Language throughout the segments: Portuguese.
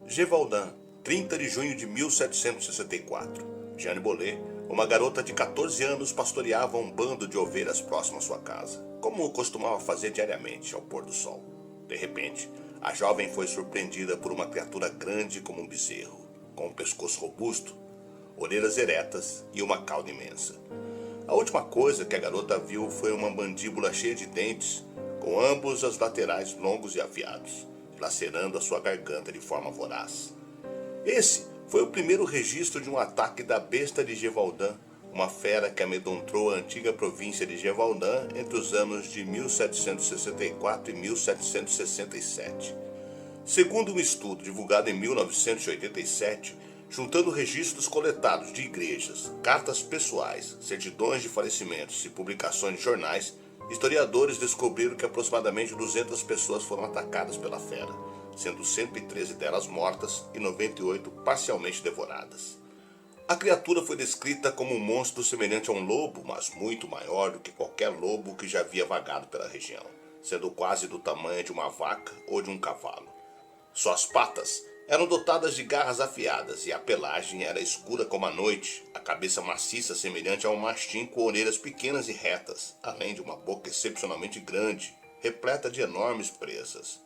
Gévaudan, 30 de junho de 1764. Jeanne Bollet, uma garota de 14 anos, pastoreava um bando de ovelhas próximo à sua casa, como costumava fazer diariamente ao pôr do sol. De repente, a jovem foi surpreendida por uma criatura grande como um bezerro, com um pescoço robusto, orelhas eretas e uma cauda imensa. A última coisa que a garota viu foi uma mandíbula cheia de dentes, com ambos os laterais longos e afiados, lacerando a sua garganta de forma voraz. Esse foi o primeiro registro de um ataque da besta de Gévaudan, uma fera que amedrontou a antiga província de Gévaudan entre os anos de 1764 e 1767. Segundo um estudo divulgado em 1987, juntando registros coletados de igrejas, cartas pessoais, certidões de falecimentos e publicações de jornais, historiadores descobriram que aproximadamente 200 pessoas foram atacadas pela fera, sendo 113 delas mortas e 98 parcialmente devoradas. A criatura foi descrita como um monstro semelhante a um lobo, mas muito maior do que qualquer lobo que já havia vagado pela região, sendo quase do tamanho de uma vaca ou de um cavalo. Suas patas eram dotadas de garras afiadas e a pelagem era escura como a noite, a cabeça maciça semelhante a um mastim com orelhas pequenas e retas, além de uma boca excepcionalmente grande, repleta de enormes presas.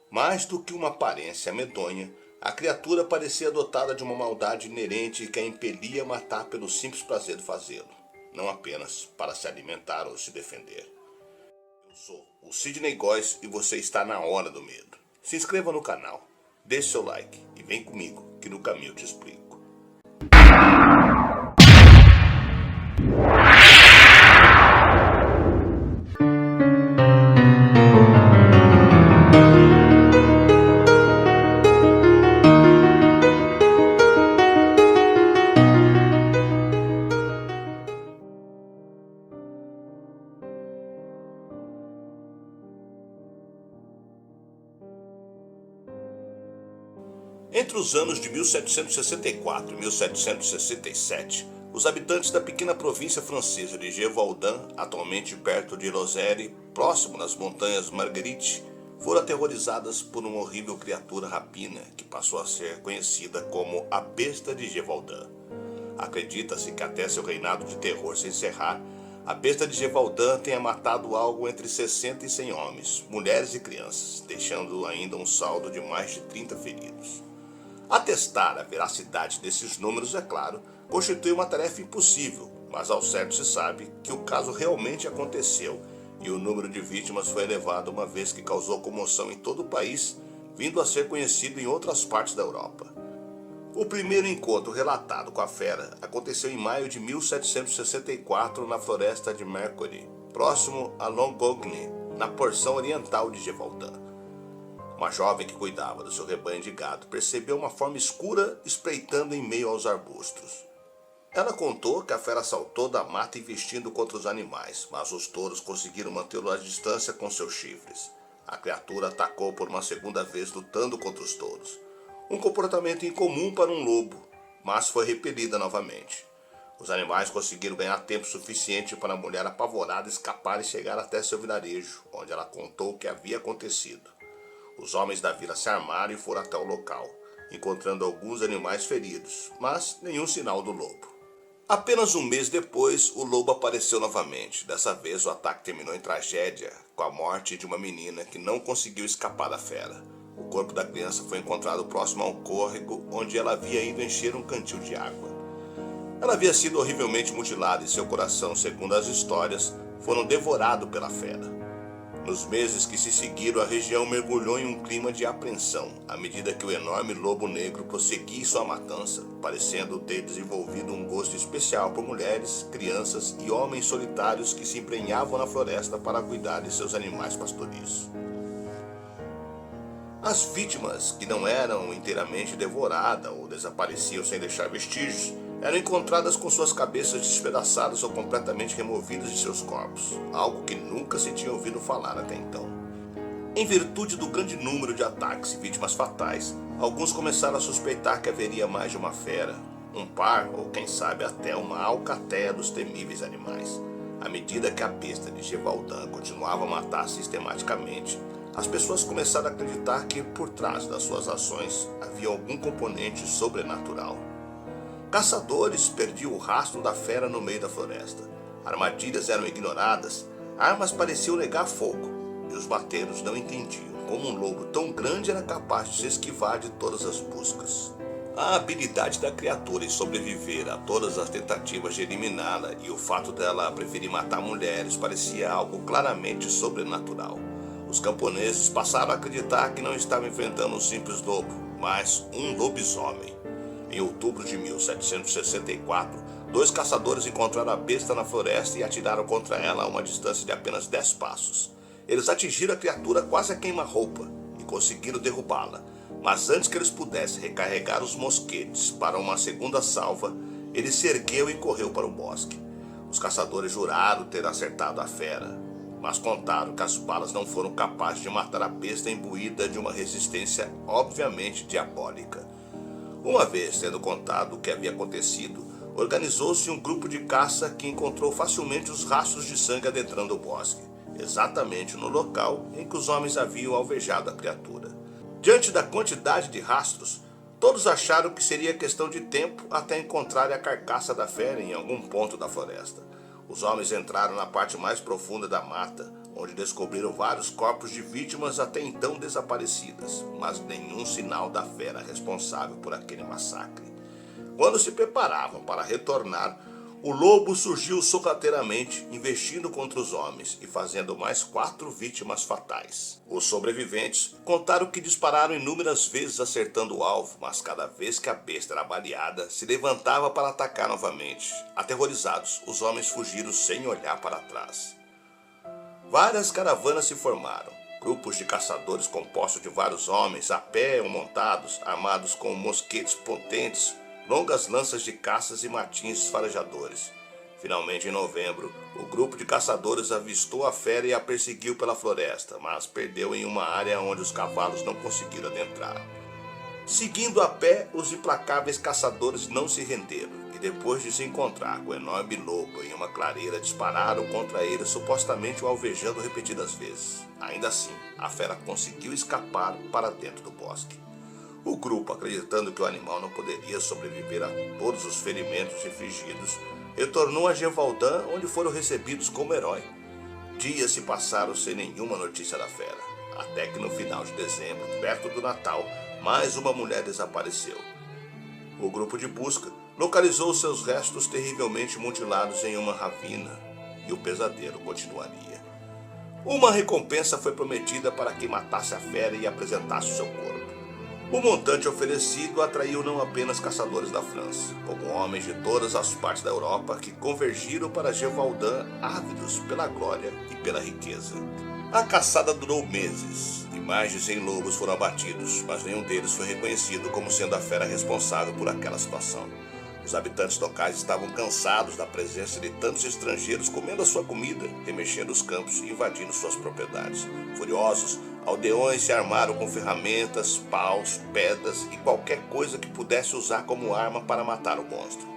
Mais do que uma aparência medonha, a criatura parecia dotada de uma maldade inerente que a impelia a matar pelo simples prazer de fazê-lo, não apenas para se alimentar ou se defender. Eu sou o Sidney Góes e você está na Hora do Medo. Se inscreva no canal, deixe seu like e vem comigo que no caminho eu te explico. Entre os anos de 1764 e 1767, os habitantes da pequena província francesa de Gévaudan, atualmente perto de Lozère, próximo das montanhas Marguerite, foram aterrorizadas por uma horrível criatura rapina que passou a ser conhecida como a Besta de Gévaudan. Acredita-se que até seu reinado de terror se encerrar, a Besta de Gévaudan tenha matado algo entre 60 e 100 homens, mulheres e crianças, deixando ainda um saldo de mais de 30 feridos. Atestar a veracidade desses números, é claro, constitui uma tarefa impossível, mas ao certo se sabe que o caso realmente aconteceu e o número de vítimas foi elevado uma vez que causou comoção em todo o país, vindo a ser conhecido em outras partes da Europa. O primeiro encontro relatado com a fera aconteceu em maio de 1764 na floresta de Mercory, próximo a Longogne, na porção oriental de Gévaudan. Uma jovem que cuidava do seu rebanho de gado percebeu uma forma escura espreitando em meio aos arbustos. Ela contou que a fera saltou da mata investindo contra os animais, mas os touros conseguiram mantê-lo à distância com seus chifres. A criatura atacou por uma segunda vez lutando contra os touros. Um comportamento incomum para um lobo, mas foi repelida novamente. Os animais conseguiram ganhar tempo suficiente para a mulher apavorada escapar e chegar até seu vilarejo, onde ela contou o que havia acontecido. Os homens da vila se armaram e foram até o local, encontrando alguns animais feridos, mas nenhum sinal do lobo. Apenas um mês depois, o lobo apareceu novamente. Dessa vez, o ataque terminou em tragédia, com a morte de uma menina que não conseguiu escapar da fera. O corpo da criança foi encontrado próximo a um córrego, onde ela havia ido encher um cantil de água. Ela havia sido horrivelmente mutilada e seu coração, segundo as histórias, foram devorado pela fera. Nos meses que se seguiram, a região mergulhou em um clima de apreensão, à medida que o enorme lobo negro prosseguia em sua matança, parecendo ter desenvolvido um gosto especial por mulheres, crianças e homens solitários que se emprenhavam na floresta para cuidar de seus animais pastoriços. As vítimas, que não eram inteiramente devoradas ou desapareciam sem deixar vestígios, eram encontradas com suas cabeças despedaçadas ou completamente removidas de seus corpos, algo que nunca se tinha ouvido falar até então. Em virtude do grande número de ataques e vítimas fatais, alguns começaram a suspeitar que haveria mais de uma fera, um par ou quem sabe até uma alcateia dos temíveis animais. À medida que a besta de Gévaudan continuava a matar sistematicamente, As pessoas começaram a acreditar que por trás das suas ações havia algum componente sobrenatural. Caçadores perdiam o rastro da fera no meio da floresta. Armadilhas eram ignoradas, armas pareciam negar fogo, e os bateiros não entendiam como um lobo tão grande era capaz de se esquivar de todas as buscas. A habilidade da criatura em sobreviver a todas as tentativas de eliminá-la e o fato dela preferir matar mulheres parecia algo claramente sobrenatural. Os camponeses passaram a acreditar que não estavam enfrentando um simples lobo, mas um lobisomem. Em outubro de 1764, dois caçadores encontraram a besta na floresta e atiraram contra ela a uma distância de apenas 10 passos. Eles atingiram a criatura quase a queima-roupa e conseguiram derrubá-la, mas antes que eles pudessem recarregar os mosquetes para uma segunda salva, ele se ergueu e correu para o bosque. Os caçadores juraram ter acertado a fera, mas contaram que as balas não foram capazes de matar a besta imbuída de uma resistência obviamente diabólica. Uma vez tendo contado o que havia acontecido, organizou-se um grupo de caça que encontrou facilmente os rastros de sangue adentrando o bosque, exatamente no local em que os homens haviam alvejado a criatura. Diante da quantidade de rastros, todos acharam que seria questão de tempo até encontrarem a carcaça da fera em algum ponto da floresta. Os homens entraram na parte mais profunda da mata, onde descobriram vários corpos de vítimas até então desaparecidas, mas nenhum sinal da fera responsável por aquele massacre. Quando se preparavam para retornar, o lobo surgiu sorrateiramente, investindo contra os homens e fazendo mais 4 vítimas fatais. Os sobreviventes contaram que dispararam inúmeras vezes acertando o alvo, mas cada vez que a besta era baleada, se levantava para atacar novamente. Aterrorizados, os homens fugiram sem olhar para trás. Várias caravanas se formaram, grupos de caçadores compostos de vários homens, a pé ou montados, armados com mosquetes potentes, longas lanças de caças e martins farejadores. Finalmente, em novembro, o grupo de caçadores avistou a fera e a perseguiu pela floresta, mas perdeu em uma área onde os cavalos não conseguiram adentrar. Seguindo a pé, os implacáveis caçadores não se renderam e depois de se encontrar com o enorme lobo em uma clareira, dispararam contra ele, supostamente o alvejando repetidas vezes. Ainda assim, a fera conseguiu escapar para dentro do bosque. O grupo, acreditando que o animal não poderia sobreviver a todos os ferimentos infligidos, retornou a Gévaudan, onde foram recebidos como herói. Dias se passaram sem nenhuma notícia da fera, até que no final de dezembro, perto do Natal, mais uma mulher desapareceu. O grupo de busca localizou seus restos terrivelmente mutilados em uma ravina, e o pesadelo continuaria. Uma recompensa foi prometida para quem matasse a fera e apresentasse o seu corpo. O montante oferecido atraiu não apenas caçadores da França, como homens de todas as partes da Europa que convergiram para Gévaudan ávidos pela glória e pela riqueza. A caçada durou meses e mais de 100 lobos foram abatidos, mas nenhum deles foi reconhecido como sendo a fera responsável por aquela situação. Os habitantes locais estavam cansados da presença de tantos estrangeiros comendo a sua comida, remexendo os campos e invadindo suas propriedades. Furiosos, aldeões se armaram com ferramentas, paus, pedras e qualquer coisa que pudesse usar como arma para matar o monstro.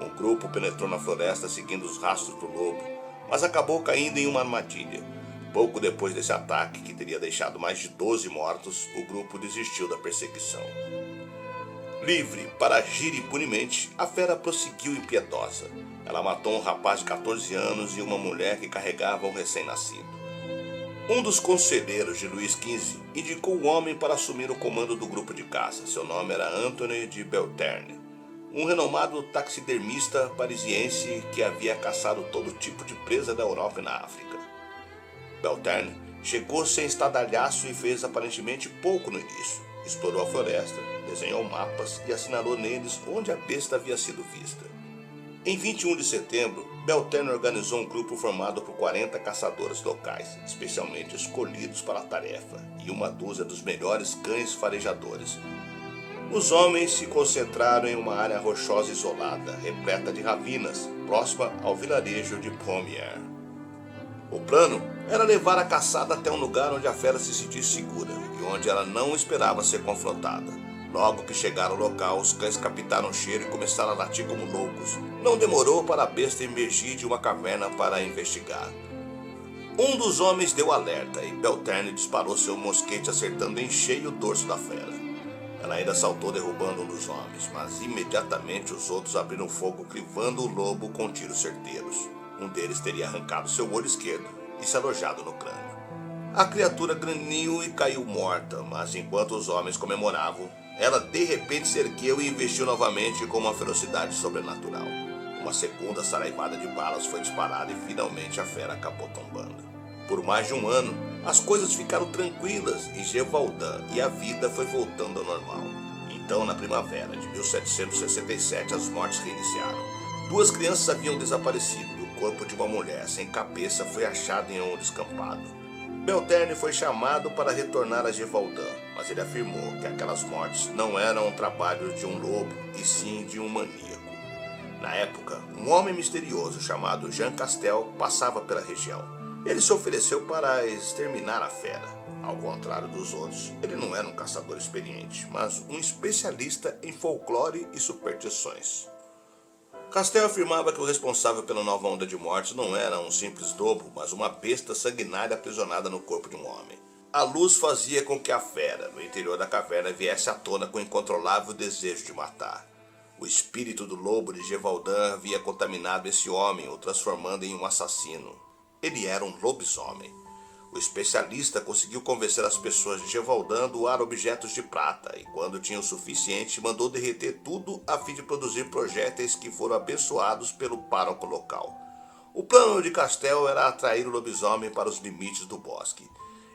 Um grupo penetrou na floresta seguindo os rastros do lobo, mas acabou caindo em uma armadilha. Pouco depois desse ataque, que teria deixado mais de 12 mortos, o grupo desistiu da perseguição. Livre para agir impunemente, a fera prosseguiu impiedosa. Ela matou um rapaz de 14 anos e uma mulher que carregava um recém-nascido. Um dos conselheiros de Luís XV indicou o homem para assumir o comando do grupo de caça. Seu nome era Anthony de Belterne, um renomado taxidermista parisiense que havia caçado todo tipo de presa da Europa e na África. Belterne chegou sem estardalhaço e fez aparentemente pouco no início. Explorou a floresta, desenhou mapas e assinalou neles onde a besta havia sido vista. Em 21 de setembro, Belterne organizou um grupo formado por 40 caçadores locais, especialmente escolhidos para a tarefa, e uma dúzia dos melhores cães farejadores. Os homens se concentraram em uma área rochosa isolada, repleta de ravinas, próxima ao vilarejo de Pommières. O plano era levar a caçada até um lugar onde a fera se sentisse segura e onde ela não esperava ser confrontada. Logo que chegaram ao local, os cães captaram o cheiro e começaram a latir como loucos. Não demorou para a besta emergir de uma caverna para investigar. Um dos homens deu alerta e Belterne disparou seu mosquete acertando em cheio o dorso da fera. Ela ainda saltou derrubando um dos homens, mas imediatamente os outros abriram fogo crivando o lobo com tiros certeiros. Um deles teria arrancado seu olho esquerdo e se alojado no crânio. A criatura graniu e caiu morta, mas enquanto os homens comemoravam, ela de repente se ergueu e investiu novamente com uma ferocidade sobrenatural. Uma segunda saraivada de balas foi disparada e finalmente a fera acabou tombando. Por mais de um ano, as coisas ficaram tranquilas em Gévaudan e a vida foi voltando ao normal. Então, na primavera de 1767, as mortes reiniciaram. 2 crianças haviam desaparecido e o corpo de uma mulher sem cabeça foi achado em um descampado. Belterne foi chamado para retornar a Gévaudan, mas ele afirmou que aquelas mortes não eram o trabalho de um lobo, e sim de um maníaco. Na época, um homem misterioso chamado Jean Castel passava pela região. Ele se ofereceu para exterminar a fera. Ao contrário dos outros, ele não era um caçador experiente, mas um especialista em folclore e superstições. Castel afirmava que o responsável pela nova onda de mortes não era um simples lobo, mas uma besta sanguinária aprisionada no corpo de um homem. A luz fazia com que a fera, no interior da caverna, viesse à tona com incontrolável desejo de matar. O espírito do lobo de Gévaudan havia contaminado esse homem, o transformando em um assassino. Ele era um lobisomem. O especialista conseguiu convencer as pessoas de Gévaudan a doar objetos de prata e, quando tinha o suficiente, mandou derreter tudo a fim de produzir projéteis que foram abençoados pelo pároco local. O plano de Castel era atrair o lobisomem para os limites do bosque.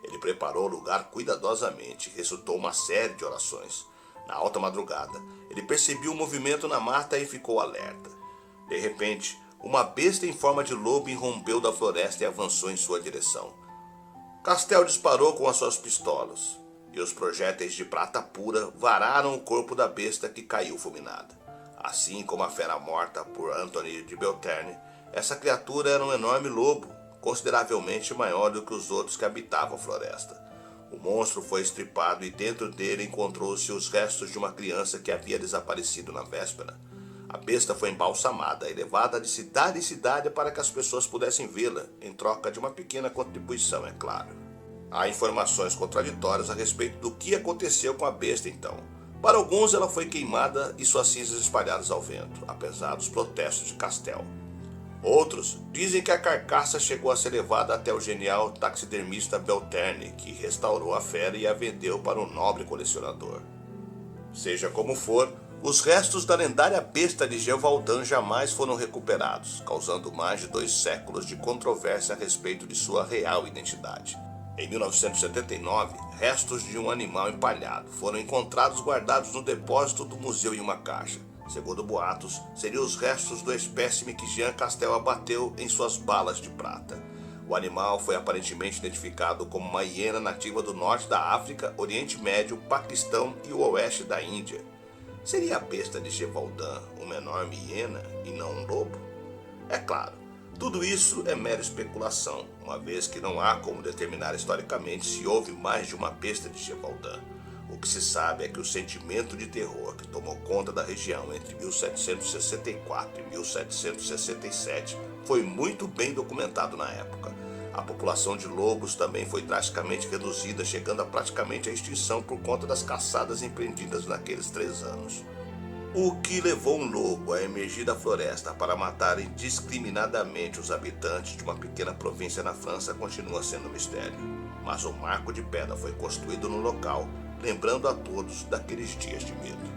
Ele preparou o lugar cuidadosamente e recitou uma série de orações. Na alta madrugada, ele percebeu um movimento na mata e ficou alerta. De repente, uma besta em forma de lobo irrompeu da floresta e avançou em sua direção. Castel disparou com as suas pistolas, e os projéteis de prata pura vararam o corpo da besta que caiu fulminada. Assim como a fera morta por Anthony de Belterne, essa criatura era um enorme lobo, consideravelmente maior do que os outros que habitavam a floresta. O monstro foi estripado e dentro dele encontrou-se os restos de uma criança que havia desaparecido na véspera. A besta foi embalsamada e levada de cidade em cidade para que as pessoas pudessem vê-la, em troca de uma pequena contribuição, é claro. Há informações contraditórias a respeito do que aconteceu com a besta então. Para alguns ela foi queimada e suas cinzas espalhadas ao vento, apesar dos protestos de Castel. Outros dizem que a carcaça chegou a ser levada até o genial taxidermista Belterne, que restaurou a fera e a vendeu para um nobre colecionador. Seja como for, os restos da lendária besta de Gévaudan jamais foram recuperados, causando mais de 2 séculos de controvérsia a respeito de sua real identidade. Em 1979, restos de um animal empalhado foram encontrados guardados no depósito do museu em uma caixa. Segundo boatos, seriam os restos do espécime que Jean Castel abateu em suas balas de prata. O animal foi aparentemente identificado como uma hiena nativa do norte da África, Oriente Médio, Paquistão e o oeste da Índia. Seria a besta de Gévaudan uma enorme hiena e não um lobo? É claro, tudo isso é mera especulação, uma vez que não há como determinar historicamente se houve mais de uma besta de Gévaudan. O que se sabe é que o sentimento de terror que tomou conta da região entre 1764 e 1767 foi muito bem documentado na época. A população de lobos também foi drasticamente reduzida, chegando a praticamente à extinção por conta das caçadas empreendidas naqueles 3 anos. O que levou um lobo a emergir da floresta para matar indiscriminadamente os habitantes de uma pequena província na França continua sendo um mistério. Mas um marco de pedra foi construído no local, lembrando a todos daqueles dias de medo.